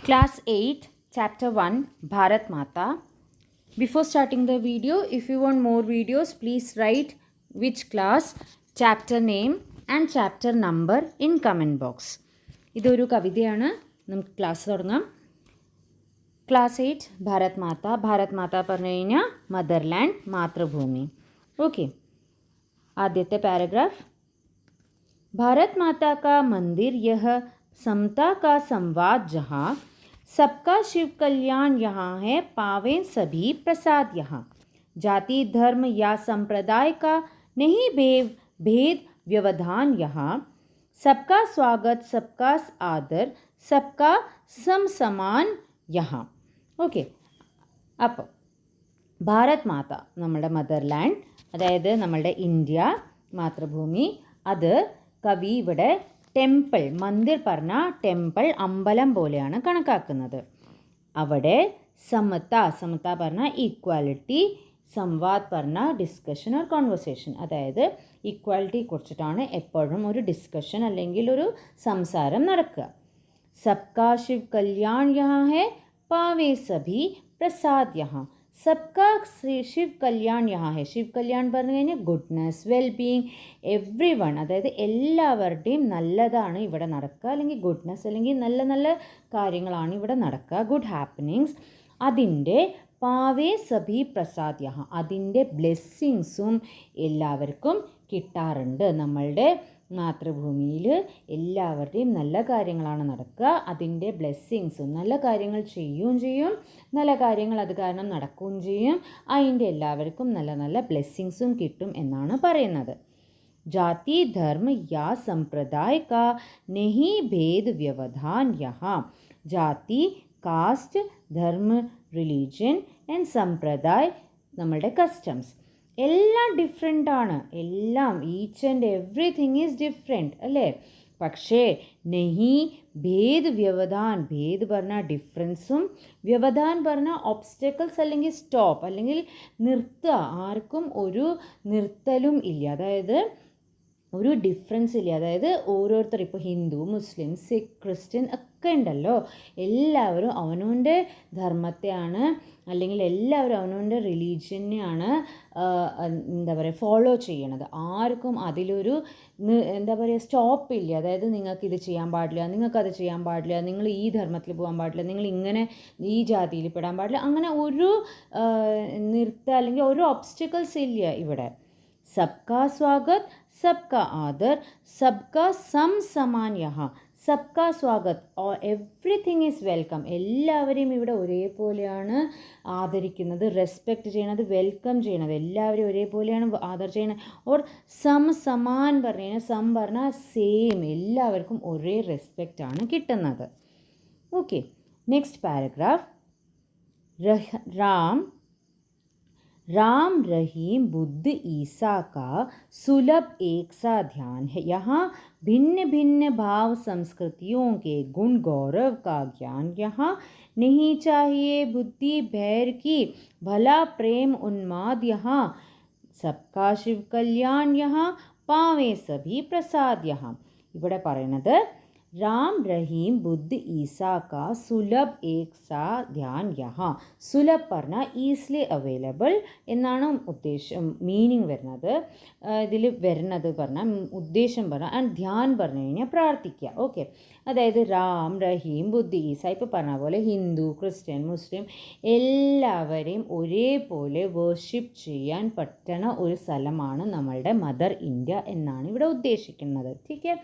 Class 8, Chapter 1, Bharat Mata. Before starting the video, if you want more videos, please write which class, chapter name and chapter number in comment box. ഇതൊരു കവിതയാണ്. നമുക്ക് class തുടങ്ങാം. Class 8 Bharat മാത. ഭാരത് മാത പറഞ്ഞു കഴിഞ്ഞാൽ motherland, Mathrubhumi. Okay, ആദ്യത്തെ paragraph. Bharat Mata കാ मंदिर यह समता का संवाद जहाँ सबका शिव कल्याण यहाँ है पावे सभी प्रसाद यहाँ जाति धर्म या संप्रदाय का नहीं भेद व्यवधान यहाँ सबका स्वागत सबका आदर सबका समसमान यहाँ. ഓക്കെ, അപ്പോൾ ഭാരത് മാത നമ്മളുടെ മദർലാൻഡ്, അതായത് നമ്മളുടെ ഇന്ത്യ മാതൃഭൂമി, അത് കവി ഇവിടെ ടെമ്പിൾ, മന്ദിർ പറഞ്ഞ ടെമ്പിൾ, അമ്പലം പോലെയാണ് കണക്കാക്കുന്നത്. അവിടെ സമത പറഞ്ഞ ഈക്വാലിറ്റി, സംവാദ് പറഞ്ഞ ഡിസ്കഷൻ ഓർ കോൺവെർസേഷൻ, അതായത് ഈക്വാലിറ്റി കുറിച്ചിട്ടാണ് എപ്പോഴും ഒരു ഡിസ്കഷൻ അല്ലെങ്കിൽ ഒരു സംസാരം നടക്കുക. സബ്കാ ശിവ് കല്യാൺ യഹാ ഹെ പാവേ സഭി പ്രസാദ് യഹാ. സബ്കാ ശിവ് കല്യാൺ യഹാ ഹെ. ശിവ് കല്യാൺ പറഞ്ഞു കഴിഞ്ഞാൽ ഗുഡ്നെസ്, വെൽബീയിങ്, എവ്രി വൺ, അതായത് എല്ലാവരുടെയും നല്ലതാണ് ഇവിടെ നടക്കുക, അല്ലെങ്കിൽ ഗുഡ്നെസ് അല്ലെങ്കിൽ നല്ല നല്ല കാര്യങ്ങളാണ് ഇവിടെ നടക്കുക, ഗുഡ് ഹാപ്പനിങ്സ്. അതിൻ്റെ പാവേ സഭി പ്രസാദ് യഹാ, അതിൻ്റെ ബ്ലെസ്സിങ്സും എല്ലാവർക്കും കിട്ടാറുണ്ട്. നമ്മളുടെ മാതൃഭൂമിയിൽ എല്ലാവരുടെയും നല്ല കാര്യങ്ങളാണ് നടക്കുക, അതിൻ്റെ ബ്ലെസ്സിങ്സും, നല്ല കാര്യങ്ങൾ ചെയ്യുകയും ചെയ്യും, നല്ല കാര്യങ്ങൾ അത് കാരണം നടക്കുകയും ചെയ്യും, അതിൻ്റെ എല്ലാവർക്കും നല്ല നല്ല ബ്ലെസ്സിങ്സും കിട്ടും എന്നാണ് പറയുന്നത്. ജാതി ധർമ്മ യാ സമ്പ്രദായ കാ നഹി ഭേദ വ്യവധാൻ യഹാ. ജാതി, കാസ്റ്റ്, ധർമ്മ, റിലീജിയൻ ആൻഡ് സമ്പ്രദായ, നമ്മളുടെ കസ്റ്റംസ്, എല്ലാം ഡിഫറെൻ്റ് ആണ്. എല്ലാം, each and everything is different അല്ലേ. പക്ഷേ നെഹി ഭേദ് വ്യവധാൻ, ഭേദ് പറഞ്ഞാൽ ഡിഫറൻസും, വ്യവധാൻ പറഞ്ഞാൽ ഒബ്സ്റ്റക്കിൾസ് അല്ലെങ്കിൽ സ്റ്റോപ്പ് അല്ലെങ്കിൽ നിർത്തുക, ആർക്കും ഒരു നിർത്തലും ഇല്ല, അതായത് ഒരു ഡിഫറൻസ് ഇല്ല. അതായത് ഓരോരുത്തർ, ഇപ്പോൾ ഹിന്ദു, മുസ്ലിം, സിഖ്, ക്രിസ്ത്യൻ ഒക്കെ ഉണ്ടല്ലോ, എല്ലാവരും അവനവൻ്റെ ധർമ്മത്തെയാണ് അല്ലെങ്കിൽ എല്ലാവരും അവനവൻ്റെ റിലീജിയനെയാണ് എന്താ പറയുക ഫോളോ ചെയ്യണത്. ആർക്കും അതിലൊരു എന്താ പറയുക സ്റ്റോപ്പില്ല. അതായത് നിങ്ങൾക്കിത് ചെയ്യാൻ പാടില്ല, നിങ്ങൾക്കത് ചെയ്യാൻ പാടില്ല, നിങ്ങൾ ഈ ധർമ്മത്തിൽ പോകാൻ പാടില്ല, നിങ്ങൾ ഇങ്ങനെ ഈ ജാതിയിൽ പെടാൻ പാടില്ല, അങ്ങനെ ഒരു അല്ലെങ്കിൽ ഒരു ഒബ്സ്റ്റക്കിൾസ് ഇല്ല ഇവിടെ. सबका स्वागत सबका आदर सबका समसमान यहाँ. सबका स्वागत ഓർ എവ്രിതിങ് ഈസ് വെൽക്കം. എല്ലാവരെയും ഇവിടെ ഒരേപോലെയാണ് ആദരിക്കുന്നത്, റെസ്പെക്റ്റ് ചെയ്യണത്, വെൽക്കം ചെയ്യണത്, എല്ലാവരെയും ഒരേപോലെയാണ് ആദർ ചെയ്യണത്. ഓർ സമസമാൻ പറഞ്ഞു കഴിഞ്ഞാൽ, സം പറഞ്ഞാൽ സെയിം, എല്ലാവർക്കും ഒരേ റെസ്പെക്റ്റാണ് കിട്ടുന്നത്. Okay, next paragraph. Ram Rahim Buddha Isa का सुलभ एक सा ध्यान है. यहाँ भिन्न भिन्न भाव संस्कृतियों के गुण गौरव का ज्ञान. यहाँ नहीं चाहिए बुद्धि भैर की भला प्रेम उन्माद. यहाँ सबका शिव कल्याण यहाँ पावे सभी प्रसाद. यहाँ ഇവിടെ പറയുന്നത് രാം റഹീം ബുദ്ധ് ഈസാ കാ സുലഭ് ഏക് സാ ധ്യാൻ യഹാ. സുലഭ് പറഞ്ഞാൽ ഈസിലി അവൈലബിൾ എന്നാണ് ഉദ്ദേശം, മീനിങ് വരുന്നത്. ഇതിൽ വരുന്നത് പറഞ്ഞാൽ ഉദ്ദേശം പറഞ്ഞാൽ, ആൻഡ് ധ്യാൻ പറഞ്ഞു കഴിഞ്ഞാൽ പ്രാർത്ഥിക്കുക. ഓക്കെ, അതായത് രാം റഹീം ബുദ്ധ് ഈസ, ഇപ്പോൾ പറഞ്ഞ പോലെ ഹിന്ദു, ക്രിസ്ത്യൻ, മുസ്ലിം എല്ലാവരെയും ഒരേപോലെ വേർഷിപ്പ് ചെയ്യാൻ പറ്റണ ഒരു സ്ഥലമാണ് നമ്മളുടെ മദർ ഇന്ത്യ എന്നാണ് ഇവിടെ ഉദ്ദേശിക്കുന്നത്. ठीक है,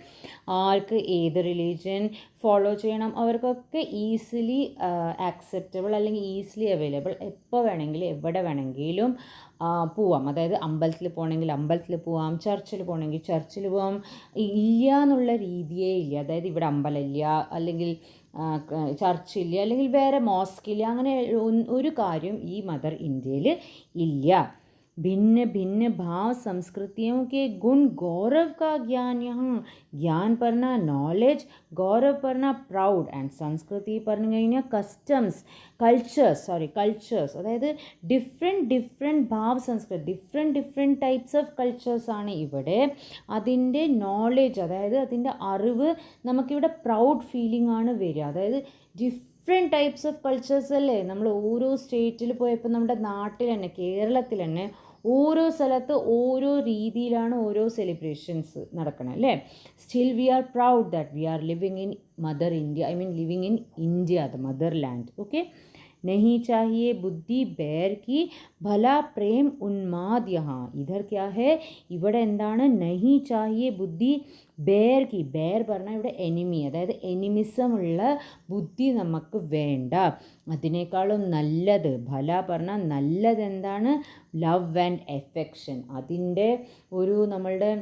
ആർക്ക് ഏത് റിലീജിയൻ ഫോളോ ചെയ്യണം അവർക്കൊക്കെ ഈസിലി ആക്സെപ്റ്റബിൾ അല്ലെങ്കിൽ ഈസിലി അവൈലബിൾ, എപ്പോൾ വേണമെങ്കിലും എവിടെ വേണമെങ്കിലും പോവാം. അതായത് അമ്പലത്തിൽ പോകണമെങ്കിൽ അമ്പലത്തിൽ പോവാം, ചർച്ചിൽ പോകണമെങ്കിൽ ചർച്ചിൽ പോവാം, ഇല്ല എന്നുള്ള രീതിയേ ഇല്ല. അതായത് ഇവിടെ അമ്പലമില്ല അല്ലെങ്കിൽ ചർച്ചില്ല അല്ലെങ്കിൽ വേറെ മോസ്കില്ല, അങ്ങനെ ഒരു കാര്യം ഈ മദർ ഇന്ത്യയിൽ ഇല്ല. भिन्न भिन्न भाव संस्कृतियों के गुण गौरव का ज्ञान. यहाँ ज्ञान पढ़ना नॉलेज, गौरव पढ़ना प्राउड ആൻഡ് സംസ്കൃതി പറഞ്ഞു കഴിഞ്ഞാൽ കസ്റ്റംസ്, കൾച്ചേഴ്സ്, അതായത് ഡിഫറെൻറ്റ് ഭാവ സംസ്കൃതി, ഡിഫറെൻറ്റ് ടൈപ്സ് ഓഫ് കൾച്ചേഴ്സ് ആണ് ഇവിടെ. അതിൻ്റെ നോളേജ്, അതായത് അതിൻ്റെ അറിവ്, നമുക്കിവിടെ പ്രൗഡ് ഫീലിംഗ് ആണ് വരിക. അതായത് ഡിഫറെൻറ്റ് ടൈപ്സ് ഓഫ് കൾച്ചേഴ്സ് അല്ലേ. നമ്മൾ ഓരോ സ്റ്റേറ്റിൽ പോയപ്പോൾ നമ്മുടെ നാട്ടിൽ തന്നെ കേരളത്തിൽ തന്നെ ഓരോ സ്ഥലത്ത് ഓരോ രീതിയിലാണ് ഓരോ സെലിബ്രേഷൻസ് നടക്കണം അല്ലേ. Still we R proud that we are living in mother India, I mean living in India, the mother land. Okay. नहीं चाहिए बुद्धि बैर की भला प्रेम उन्माद यहाँ. इधर क्या है, ഇവിടെ എന്താണ്, नहीं चाहिए बुद्धि ബേർ കി. ബേർ പറഞ്ഞാൽ ഇവിടെ എനിമി, അതായത് എനിമിസമുള്ള ബുദ്ധി നമുക്ക് വേണ്ട. അതിനേക്കാളും നല്ലത്, ഭല പറഞ്ഞാൽ നല്ലത് എന്താണ്, ലവ് ആൻഡ് എഫെക്ഷൻ. അതിൻ്റെ ഒരു നമ്മളുടെ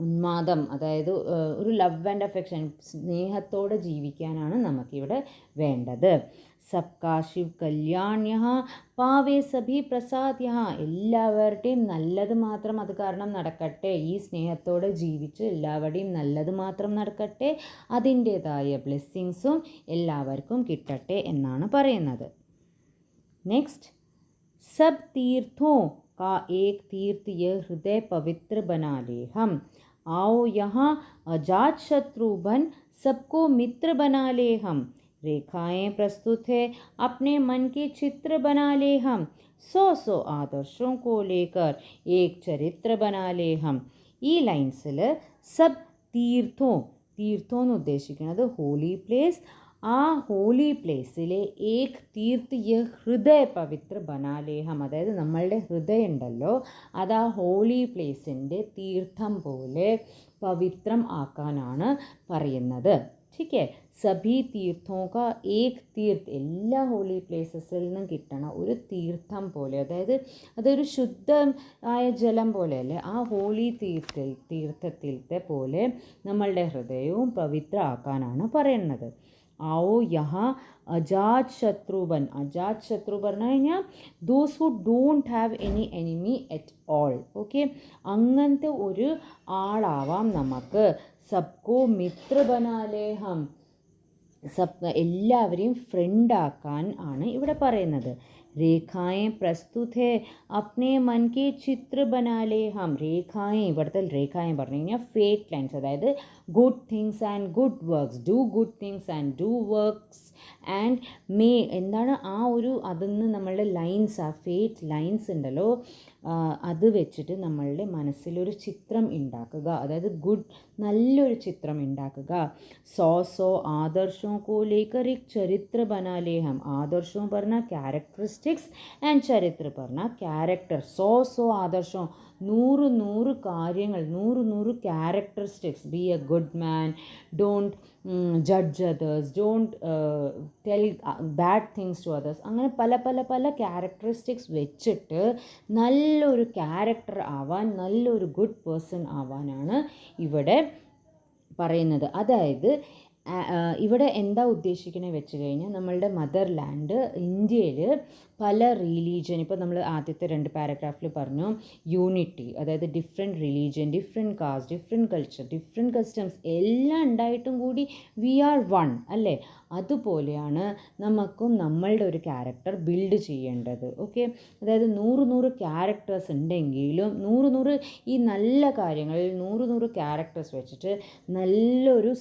ഉന്മാദം, അതായത് ഒരു ലവ് ആൻഡ് അഫെക്ഷൻ, സ്നേഹത്തോടെ ജീവിക്കാനാണ് നമുക്കിവിടെ വേണ്ടത്. സബ്കാ ശിവ് കല്യാൺ യഹാ പാവേ സഭി പ്രസാദ് യഹാ. എല്ലാവരുടെയും നല്ലത് മാത്രം അത് കാരണം നടക്കട്ടെ. ഈ സ്നേഹത്തോടെ ജീവിച്ച് എല്ലാവരുടെയും നല്ലത് മാത്രം നടക്കട്ടെ, അതിൻ്റേതായ ബ്ലെസ്സിങ്സും എല്ലാവർക്കും കിട്ടട്ടെ എന്നാണ് പറയുന്നത്. നെക്സ്റ്റ്, സബ് തീർത്ഥോ का एक तीर्थ यह हृदय पवित्र बना ले हम. आओ यहाँ अजात शत्रु बन सबको मित्र बना ले हम. रेखाएं प्रस्तुत है अपने मन के चित्र बना ले हम. 100 आदर्शों को लेकर एक चरित्र बना ले हम. ഈ ലൈൻസിൽ സബ് തീർത്ഥോ, തീർത്ഥോ എന്ന് ഉദ്ദേശിക്കുന്നത് ഹോളി പ്ലേസ്. ആ ഹോളി പ്ലേസിലെ ഏക് തീർത്ത് യ ഹൃദയ പവിത്ര ബനാലേഹം, അതായത് നമ്മളുടെ ഹൃദയം ഉണ്ടല്ലോ, അത് ആ ഹോളി പ്ലേസിൻ്റെ തീർത്ഥം പോലെ പവിത്രം ആക്കാനാണ് പറയുന്നത്. ठीक है. സഭി തീർത്ഥോ കാ ഏക് തീർത്ത്, എല്ലാ ഹോളി പ്ലേസസിൽ നിന്നും കിട്ടണ ഒരു തീർത്ഥം പോലെ, അതായത് അതൊരു ശുദ്ധമായ ജലം പോലെയല്ലേ, ആ ഹോളി തീർത്ഥത്തിലത്തെ പോലെ നമ്മളുടെ ഹൃദയവും പവിത്ര ആക്കാനാണ് പറയുന്നത്. आओ यहाँ अजात शत्रु बन. अजात शत्रु പറഞ്ഞു കഴിഞ്ഞാൽ those who don't have any enemy at all. Okay, അങ്ങനത്തെ ഒരു ആളാവാം നമുക്ക്. സബ്കോ മിത്ര ബനാലേ ഹം, എല്ലാവരെയും ഫ്രണ്ടാക്കാൻ ആണ് ഇവിടെ പറയുന്നത്. രേഖായേ പ്രസ്തുത് ഹേ അപ്നെ മൻ കെ ചിത്ര ബനാലേ ഹം. രേഖായേ, ഇവിടുത്തെ രേഖായേ പറഞ്ഞു കഴിഞ്ഞാൽ ഫേറ്റ് ലൈൻസ്, അതായത് good things and good works, do good things and do works and may, എന്താണ് ആ ഒരു അതിന്ന് നമ്മളുടെ ലൈൻസ്, ആ ഫേറ്റ് ലൈൻസ് ഉണ്ടല്ലോ, അത് വെച്ചിട്ട് നമ്മളുടെ മനസ്സിലൊരു ചിത്രം ഉണ്ടാക്കുക, അതായത് ഗുഡ് നല്ലൊരു ചിത്രം ഉണ്ടാക്കുക. 100 ആദർശോं को लेकर एक चरित्र बना ले हम. ആദർശം പറഞ്ഞാൽ ക്യാരക്ടറിസ്റ്റിക്സ് ആൻഡ് ചരിത്ര പറഞ്ഞാൽ ക്യാരക്ടർ. 100 ആദർശം, 100 കാര്യങ്ങൾ, 100 characteristics. Be a good man, don't judge others, don't tell bad things to others. അങ്ങനെ പല പല പല ക്യാരക്ടറിസ്റ്റിക്സ് വെച്ചിട്ട് നല്ലൊരു ക്യാരക്ടർ ആവാൻ, നല്ലൊരു ഗുഡ് പേഴ്സൺ ആവാനാണ് ഇവിടെ പറയുന്നത്. അതായത് ഇവിടെ എന്താ ഉദ്ദേശിക്കണേ വെച്ച് കഴിഞ്ഞാൽ നമ്മളുടെ മദർ ലാൻഡ് ഇന്ത്യയിൽ പല റിലീജിയൻ, ഇപ്പോൾ നമ്മൾ ആദ്യത്തെ 2 പാരഗ്രാഫിൽ പറഞ്ഞു യൂണിറ്റി, അതായത് different religion, different cast, different culture, different customs എല്ലാം ഉണ്ടായിട്ടും കൂടി വി ആർ വൺ അല്ലേ. അതുപോലെയാണ് നമുക്കും നമ്മളുടെ ഒരു ക്യാരക്ടർ ബിൽഡ് ചെയ്യേണ്ടത്. ഓക്കെ, അതായത് 100 ക്യാരക്ടേഴ്സ് ഉണ്ടെങ്കിലും 100 ഈ നല്ല കാര്യങ്ങളിൽ 100 ക്യാരക്ടേഴ്സ് വെച്ചിട്ട് നല്ലൊരു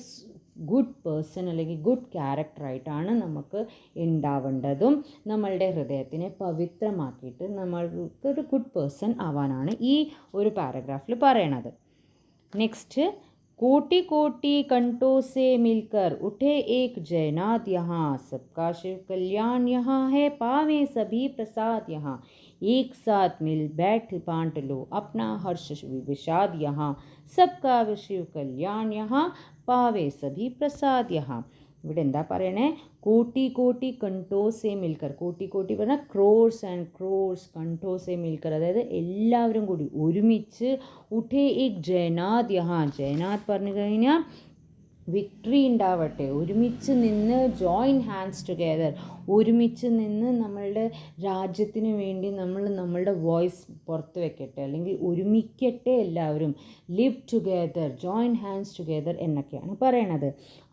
ഗുഡ് പേഴ്സൺ അല്ലെങ്കിൽ ഗുഡ് ക്യാരക്ടറായിട്ടാണ് നമുക്ക് ഉണ്ടാവേണ്ടതും. നമ്മളുടെ ഹൃദയത്തിനെ പവിത്രമാക്കിയിട്ട് നമ്മൾക്കൊരു ഗുഡ് പേഴ്സൺ ആവാനാണ് ഈ ഒരു പാരഗ്രാഫിൽ പറയണത്. നെക്സ്റ്റ്, कोटि कोटि कंठों से मिलकर उठे एक जयनाद यहाँ. सबका शिव कल्याण यहाँ है, पावे सभी प्रसाद यहाँ. एक साथ मिल बैठ बांट लो अपना हर्ष विषाद यहाँ. सबका शिव कल्याण यहाँ, पावे सभी प्रसाद यहाँ. ഇവിടെ എന്താ പറയണേ, കോട്ടി കോട്ടി കണ്ടോസേ മിൽക്കർ. കോട്ടി കോട്ടി പറഞ്ഞാൽ ക്രോർസ് ആൻഡ് ക്രോർസ്, കണ്ടോസേ മിൽക്കർ, അതായത് എല്ലാവരും കൂടി ഒരുമിച്ച്. ഉഠേ ഏക് ജയനാദ് യഹാ. ജയനാദ് പറഞ്ഞു കഴിഞ്ഞാൽ വിക്ടറി ഉണ്ടാവട്ടെ. ഒരുമിച്ച് നിന്ന് ജോയിൻ ഹാൻഡ്സ് ടുഗെദർ, ഒരുമിച്ച് നിന്ന് നമ്മളുടെ രാജ്യത്തിന് വേണ്ടി നമ്മളുടെ വോയിസ് പുറത്ത് വെക്കട്ടെ, അല്ലെങ്കിൽ ഒരുമിക്കട്ടെ എല്ലാവരും. Live together, join hands together എന്നൊക്കെയാണ് പറയണത്.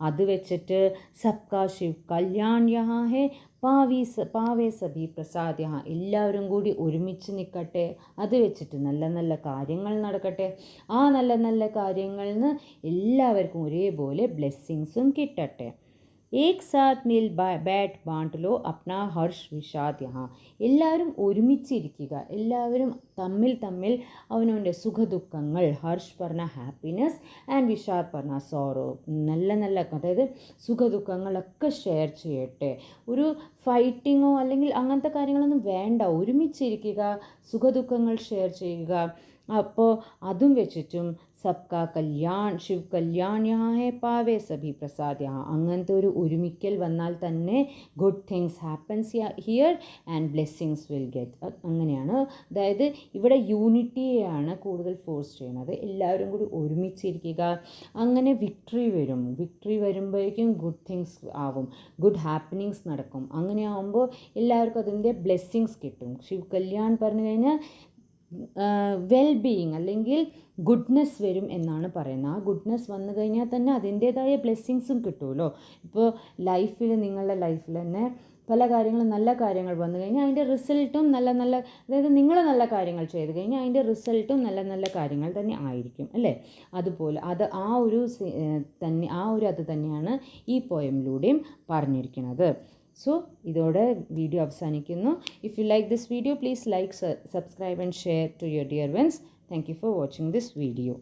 അത് വെച്ചിട്ട് സബ്കാ ശിവ് കല്യാൺ യഹാ ഹേ, പാവേ സഭി പ്രസാദ് യഹാ. എല്ലാവരും കൂടി ഒരുമിച്ച് നിൽക്കട്ടെ, അത് വെച്ചിട്ട് നല്ല നല്ല കാര്യങ്ങൾ നടക്കട്ടെ. ആ നല്ല നല്ല കാര്യങ്ങളിൽ നിന്ന് എല്ലാവർക്കും ഒരേപോലെ ബ്ലെസ്സിങ്സും കിട്ടട്ടെ. एक साथ मिल बैठ बांट लो अपना हर्ष विषाद यहाँ. എല്ലാവരും ഒരുമിച്ചിരിക്കുക, എല്ലാവരും തമ്മിൽ തമ്മിൽ അവനവൻ്റെ സുഖദുഃഖങ്ങൾ, ഹർഷ് പറഞ്ഞ ഹാപ്പിനെസ് ആൻഡ് വിഷാദ് പറഞ്ഞ സോറോ, നല്ല നല്ല അതായത് സുഖദുഃഖങ്ങളൊക്കെ ഷെയർ ചെയ്യട്ടെ. ഒരു ഫൈറ്റിങ്ങോ അല്ലെങ്കിൽ അങ്ങനത്തെ കാര്യങ്ങളൊന്നും വേണ്ട, ഒരുമിച്ചിരിക്കുക, സുഖദുഃഖങ്ങൾ ഷെയർ ചെയ്യുക. അപ്പോൾ അതും വെച്ചിട്ടും സബ്കാ കല്യാൺ ശിവ് കല്യാൺ യഹാ ഹെ പാവേ സഭി പ്രസാദ് യഹാ, അങ്ങനത്തെ ഒരു ഒരുമിക്കൽ വന്നാൽ തന്നെ good things happens here and blessings will get. അങ്ങനെയാണ്, അതായത് ഇവിടെ യൂണിറ്റിയെയാണ് കൂടുതൽ ഫോഴ്സ് ചെയ്യുന്നത്. എല്ലാവരും കൂടി ഒരുമിച്ചിരിക്കുക, അങ്ങനെ വിക്ടറി വരും. വിക്ടറി വരുമ്പോഴേക്കും ഗുഡ് തിങ്സ് ആവും, ഗുഡ് ഹാപ്പനിങ്സ് നടക്കും. അങ്ങനെ ആകുമ്പോൾ എല്ലാവർക്കും അതിൻ്റെ ബ്ലെസ്സിങ്സ് കിട്ടും. ശിവ് കല്യാൺ പറഞ്ഞു കഴിഞ്ഞാൽ വെൽ ബീയിങ് അല്ലെങ്കിൽ ഗുഡ്നെസ് വരും എന്നാണ് പറയുന്നത്. ആ ഗുഡ്നെസ് വന്നു കഴിഞ്ഞാൽ തന്നെ അതിൻ്റേതായ ബ്ലെസ്സിങ്സും കിട്ടുമല്ലോ. ഇപ്പോൾ ലൈഫിൽ, നിങ്ങളുടെ ലൈഫിൽ തന്നെ പല കാര്യങ്ങളും, നല്ല കാര്യങ്ങൾ വന്നു കഴിഞ്ഞാൽ അതിൻ്റെ റിസൾട്ടും നല്ല നല്ല, അതായത് നിങ്ങൾ നല്ല കാര്യങ്ങൾ ചെയ്ത് കഴിഞ്ഞാൽ അതിൻ്റെ റിസൾട്ടും നല്ല നല്ല കാര്യങ്ങൾ തന്നെ ആയിരിക്കും അല്ലേ. അതുപോലെ അത് അത് തന്നെയാണ് ഈ പോയമിലൂടെയും പറഞ്ഞിരിക്കുന്നത്. സോ ഇതോടെ വീഡിയോ അവസാനിക്കുന്നു. If you like this video, please like, subscribe and share to your dear ones. Thank you for watching this video.